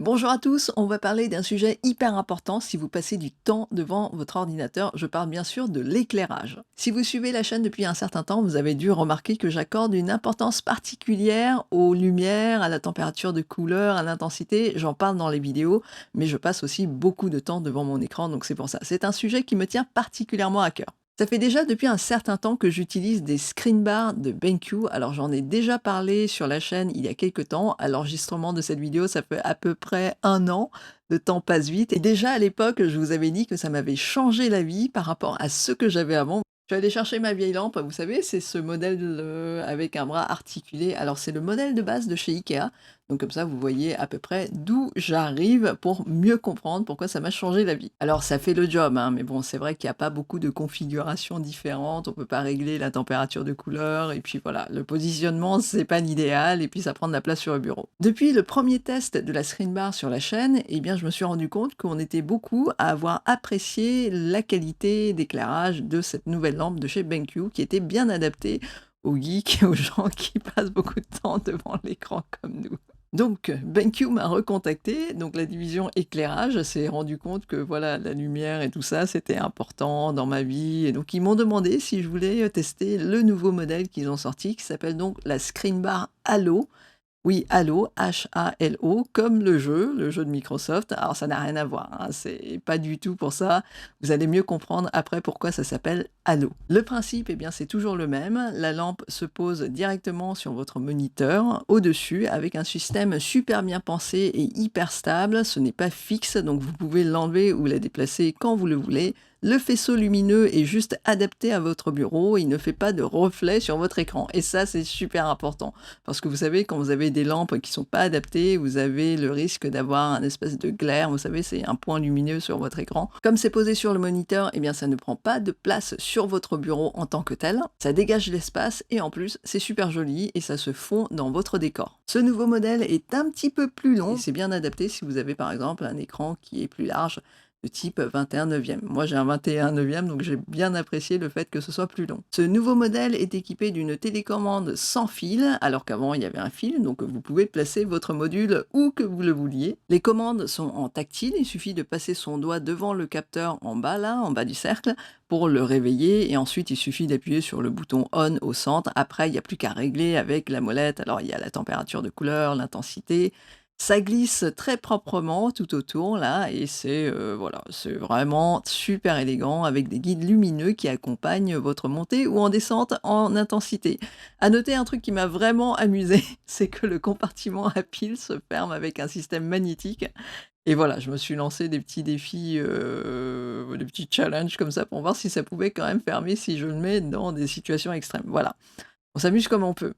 Bonjour à tous, on va parler d'un sujet hyper important si vous passez du temps devant votre ordinateur. Je parle bien sûr de l'éclairage. Si vous suivez la chaîne depuis un certain temps, vous avez dû remarquer que j'accorde une importance particulière aux lumières, à la température de couleur, à l'intensité. J'en parle dans les vidéos, mais je passe aussi beaucoup de temps devant mon écran, donc c'est pour ça. C'est un sujet qui me tient particulièrement à cœur. Ça fait déjà depuis un certain temps que j'utilise des screen bars de BenQ. Alors j'en ai déjà parlé sur la chaîne il y a quelques temps. À l'enregistrement de cette vidéo, ça fait à peu près un an. Le temps passe vite. Et déjà à l'époque, je vous avais dit que ça m'avait changé la vie par rapport à ce que j'avais avant. Je suis allée chercher ma vieille lampe, vous savez, c'est ce modèle avec un bras articulé. Alors c'est le modèle de base de chez Ikea. Donc comme ça, vous voyez à peu près d'où j'arrive pour mieux comprendre pourquoi ça m'a changé la vie. Alors ça fait le job, hein, mais bon, c'est vrai qu'il n'y a pas beaucoup de configurations différentes. On peut pas régler la température de couleur. Et puis voilà, le positionnement, c'est pas l'idéal. Et puis ça prend de la place sur le bureau. Depuis le premier test de la screen bar sur la chaîne, eh bien, je me suis rendu compte qu'on était beaucoup à avoir apprécié la qualité d'éclairage de cette nouvelle lampe de chez BenQ qui était bien adaptée aux geeks et aux gens qui passent beaucoup de temps devant l'écran comme nous. Donc, BenQ m'a recontacté, donc la division éclairage s'est rendu compte que voilà, la lumière et tout ça, c'était important dans ma vie. Et donc, ils m'ont demandé si je voulais tester le nouveau modèle qu'ils ont sorti, qui s'appelle donc la Screen Bar Halo. Oui, Halo, H-A-L-O, comme le jeu de Microsoft. Alors ça n'a rien à voir, hein, c'est pas du tout pour ça. Vous allez mieux comprendre après pourquoi ça s'appelle Halo. Le principe, eh bien, c'est toujours le même. La lampe se pose directement sur votre moniteur, au-dessus, avec un système super bien pensé et hyper stable. Ce n'est pas fixe, donc vous pouvez l'enlever ou la déplacer quand vous le voulez. Le faisceau lumineux est juste adapté à votre bureau, il ne fait pas de reflet sur votre écran. Et ça, c'est super important. Parce que vous savez, quand vous avez des lampes qui sont pas adaptées, vous avez le risque d'avoir un espèce de glaire. Vous savez, c'est un point lumineux sur votre écran. Comme c'est posé sur le moniteur, eh bien, ça ne prend pas de place sur votre bureau en tant que tel. Ça dégage l'espace et en plus, c'est super joli et ça se fond dans votre décor. Ce nouveau modèle est un petit peu plus long et c'est bien adapté si vous avez par exemple un écran qui est plus large de type 21 neuvième. Moi, j'ai un 21 neuvième, donc j'ai bien apprécié le fait que ce soit plus long. Ce nouveau modèle est équipé d'une télécommande sans fil, alors qu'avant, il y avait un fil, donc vous pouvez placer votre module où que vous le vouliez. Les commandes sont en tactile, il suffit de passer son doigt devant le capteur en bas, là, en bas du cercle, pour le réveiller, et ensuite, il suffit d'appuyer sur le bouton on au centre. Après, il n'y a plus qu'à régler avec la molette. Alors, il y a la température de couleur, l'intensité, ça glisse très proprement tout autour là et c'est, voilà, c'est vraiment super élégant avec des guides lumineux qui accompagnent votre montée ou en descente en intensité. À noter un truc qui m'a vraiment amusé, c'est que le compartiment à pile se ferme avec un système magnétique et voilà, je me suis lancé des petits défis, des petits challenges comme ça pour voir si ça pouvait quand même fermer si je le mets dans des situations extrêmes. Voilà, on s'amuse comme on peut.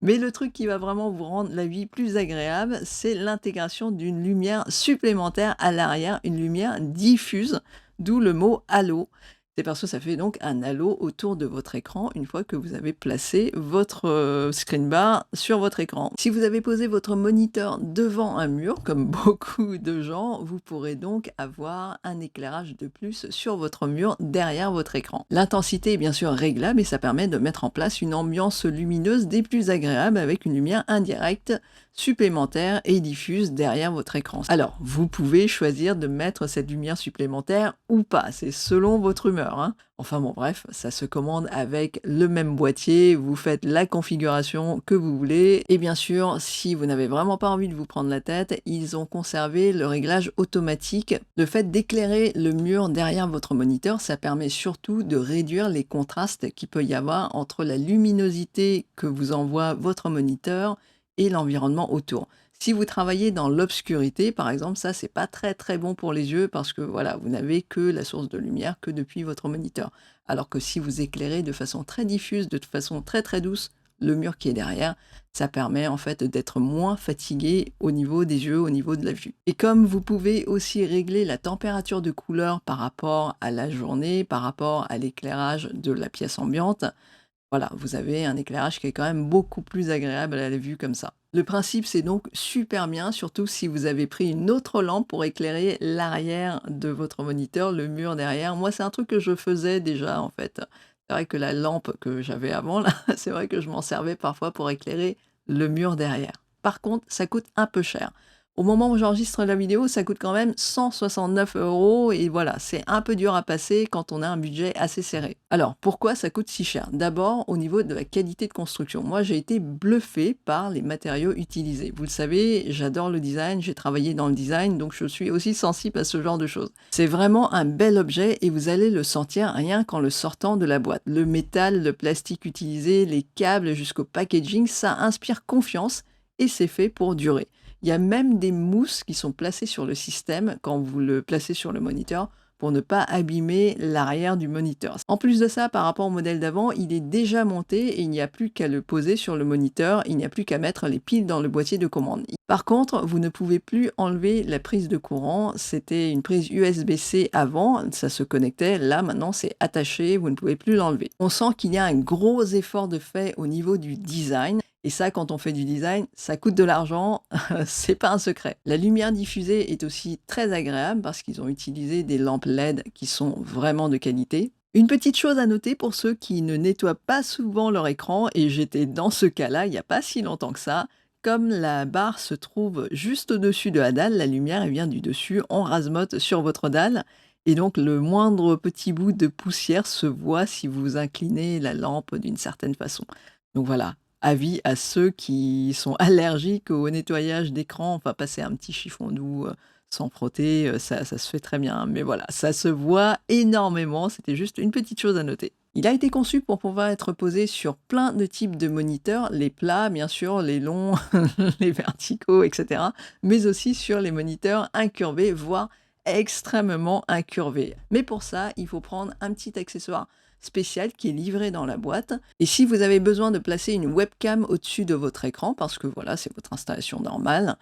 Mais le truc qui va vraiment vous rendre la vie plus agréable, c'est l'intégration d'une lumière supplémentaire à l'arrière, une lumière diffuse, d'où le mot halo. C'est parce que ça fait donc un halo autour de votre écran une fois que vous avez placé votre screen bar sur votre écran. Si vous avez posé votre moniteur devant un mur, comme beaucoup de gens, vous pourrez donc avoir un éclairage de plus sur votre mur derrière votre écran. L'intensité est bien sûr réglable et ça permet de mettre en place une ambiance lumineuse des plus agréables avec une lumière indirecte supplémentaire et diffuse derrière votre écran. Alors, vous pouvez choisir de mettre cette lumière supplémentaire ou pas, c'est selon votre humeur, hein. Enfin bon, bref, ça se commande avec le même boîtier, vous faites la configuration que vous voulez. Et bien sûr, si vous n'avez vraiment pas envie de vous prendre la tête, ils ont conservé le réglage automatique. Le fait d'éclairer le mur derrière votre moniteur, ça permet surtout de réduire les contrastes qu'il peut y avoir entre la luminosité que vous envoie votre moniteur et l'environnement autour. Si vous travaillez dans l'obscurité, par exemple, ça, c'est pas très très bon pour les yeux parce que voilà, vous n'avez que la source de lumière que depuis votre moniteur. Alors que si vous éclairez de façon très diffuse, de façon très très douce, le mur qui est derrière, ça permet en fait d'être moins fatigué au niveau des yeux, au niveau de la vue. Et comme vous pouvez aussi régler la température de couleur par rapport à la journée, par rapport à l'éclairage de la pièce ambiante, voilà, vous avez un éclairage qui est quand même beaucoup plus agréable à la vue comme ça. Le principe, c'est donc super bien, surtout si vous avez pris une autre lampe pour éclairer l'arrière de votre moniteur, le mur derrière. Moi, c'est un truc que je faisais déjà, en fait. C'est vrai que la lampe que j'avais avant, là, c'est vrai que je m'en servais parfois pour éclairer le mur derrière. Par contre, ça coûte un peu cher. Au moment où j'enregistre la vidéo, ça coûte quand même 169 € et voilà, c'est un peu dur à passer quand on a un budget assez serré. Alors, pourquoi ça coûte si cher? D'abord, au niveau de la qualité de construction. Moi, j'ai été bluffé par les matériaux utilisés. Vous le savez, j'adore le design, j'ai travaillé dans le design, donc je suis aussi sensible à ce genre de choses. C'est vraiment un bel objet et vous allez le sentir rien qu'en le sortant de la boîte. Le métal, le plastique utilisé, les câbles jusqu'au packaging, ça inspire confiance et c'est fait pour durer. Il y a même des mousses qui sont placées sur le système quand vous le placez sur le moniteur pour ne pas abîmer l'arrière du moniteur. En plus de ça, par rapport au modèle d'avant, il est déjà monté et il n'y a plus qu'à le poser sur le moniteur, il n'y a plus qu'à mettre les piles dans le boîtier de commande. Par contre, vous ne pouvez plus enlever la prise de courant, c'était une prise USB-C avant, ça se connectait, là maintenant c'est attaché, vous ne pouvez plus l'enlever. On sent qu'il y a un gros effort de fait au niveau du design. Et ça, quand on fait du design, ça coûte de l'argent, c'est pas un secret. La lumière diffusée est aussi très agréable parce qu'ils ont utilisé des lampes LED qui sont vraiment de qualité. Une petite chose à noter pour ceux qui ne nettoient pas souvent leur écran, et j'étais dans ce cas-là il n'y a pas si longtemps que ça, comme la barre se trouve juste au-dessus de la dalle, la lumière elle vient du dessus, on rasemote sur votre dalle, et donc le moindre petit bout de poussière se voit si vous inclinez la lampe d'une certaine façon. Donc voilà, avis à ceux qui sont allergiques au nettoyage d'écran, enfin passer un petit chiffon doux, sans frotter, ça se fait très bien. Mais voilà, ça se voit énormément, c'était juste une petite chose à noter. Il a été conçu pour pouvoir être posé sur plein de types de moniteurs, les plats bien sûr, les longs, les verticaux et cetera, mais aussi sur les moniteurs incurvés, voire extrêmement incurvés. Mais pour ça, il faut prendre un petit accessoire spécial qui est livré dans la boîte. Et si vous avez besoin de placer une webcam au-dessus de votre écran, parce que voilà, c'est votre installation normale,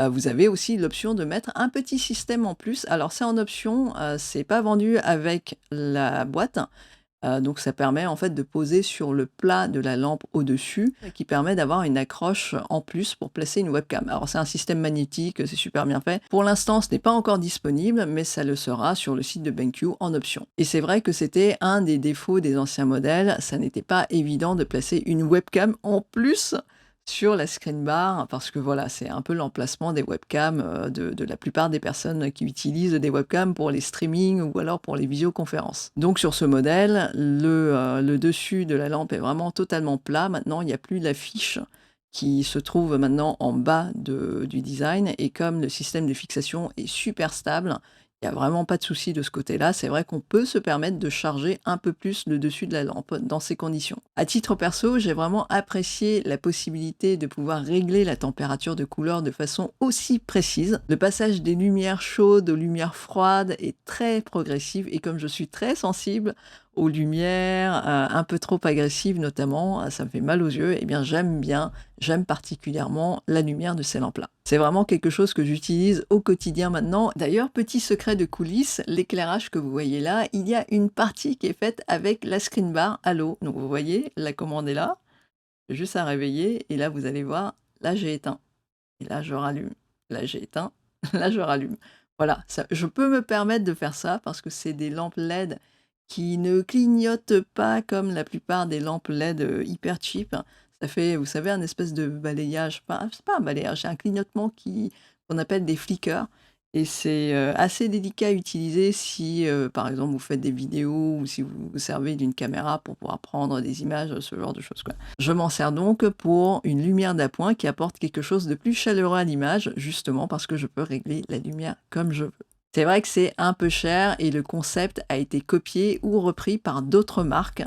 vous avez aussi l'option de mettre un petit système en plus. Alors c'est en option, c'est pas vendu avec la boîte, donc ça permet en fait de poser sur le plat de la lampe au-dessus, qui permet d'avoir une accroche en plus pour placer une webcam. Alors c'est un système magnétique, c'est super bien fait. Pour l'instant, ce n'est pas encore disponible, mais ça le sera sur le site de BenQ en option. Et c'est vrai que c'était un des défauts des anciens modèles, ça n'était pas évident de placer une webcam en plus sur la screen bar, parce que voilà, c'est un peu l'emplacement des webcams de la plupart des personnes qui utilisent des webcams pour les streamings ou alors pour les visioconférences. Donc sur ce modèle, le dessus de la lampe est vraiment totalement plat. Maintenant, il n'y a plus l'affiche qui se trouve maintenant en bas du design. Et comme le système de fixation est super stable, il n'y a vraiment pas de souci de ce côté-là. C'est vrai qu'on peut se permettre de charger un peu plus le dessus de la lampe dans ces conditions. À titre perso, j'ai vraiment apprécié la possibilité de pouvoir régler la température de couleur de façon aussi précise. Le passage des lumières chaudes aux lumières froides est très progressif et comme je suis très sensible aux lumières un peu trop agressives notamment, ça me fait mal aux yeux, et bien j'aime particulièrement la lumière de ces lampes-là. C'est vraiment quelque chose que j'utilise au quotidien maintenant. D'ailleurs, petit secret de coulisses, l'éclairage que vous voyez là, il y a une partie qui est faite avec la screen bar à l'eau. Donc vous voyez, la commande est là, j'ai juste à réveiller, et là vous allez voir, là j'ai éteint, et là je rallume, là j'ai éteint, là je rallume. Voilà, ça, je peux me permettre de faire ça parce que c'est des lampes LED qui ne clignotent pas comme la plupart des lampes LED hyper cheap. Ça fait, vous savez, un espèce de balayage, pas, c'est pas un balayage, c'est un clignotement qu'on appelle des flickers. Et c'est assez délicat à utiliser si, par exemple, vous faites des vidéos ou si vous vous servez d'une caméra pour pouvoir prendre des images, ce genre de choses, quoi. Je m'en sers donc pour une lumière d'appoint qui apporte quelque chose de plus chaleureux à l'image, justement parce que je peux régler la lumière comme je veux. C'est vrai que c'est un peu cher et le concept a été copié ou repris par d'autres marques.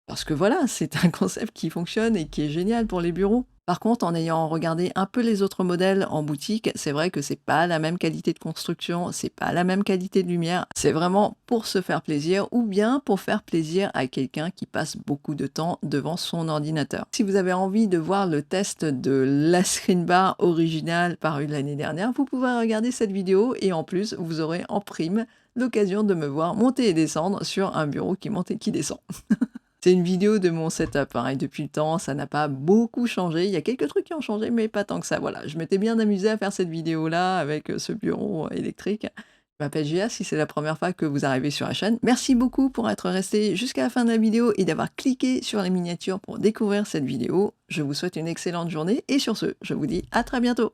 Parce que voilà, c'est un concept qui fonctionne et qui est génial pour les bureaux. Par contre, en ayant regardé un peu les autres modèles en boutique, c'est vrai que c'est pas la même qualité de construction, c'est pas la même qualité de lumière. C'est vraiment pour se faire plaisir ou bien pour faire plaisir à quelqu'un qui passe beaucoup de temps devant son ordinateur. Si vous avez envie de voir le test de la screen bar originale parue l'année dernière, vous pouvez regarder cette vidéo et en plus, vous aurez en prime l'occasion de me voir monter et descendre sur un bureau qui monte et qui descend. C'est une vidéo de mon setup, hein, et depuis le temps, ça n'a pas beaucoup changé. Il y a quelques trucs qui ont changé, mais pas tant que ça. Voilà, je m'étais bien amusée à faire cette vidéo-là avec ce bureau électrique. Je m'appelle Gia, si c'est la première fois que vous arrivez sur la chaîne. Merci beaucoup pour être resté jusqu'à la fin de la vidéo et d'avoir cliqué sur la miniature pour découvrir cette vidéo. Je vous souhaite une excellente journée et sur ce, je vous dis à très bientôt.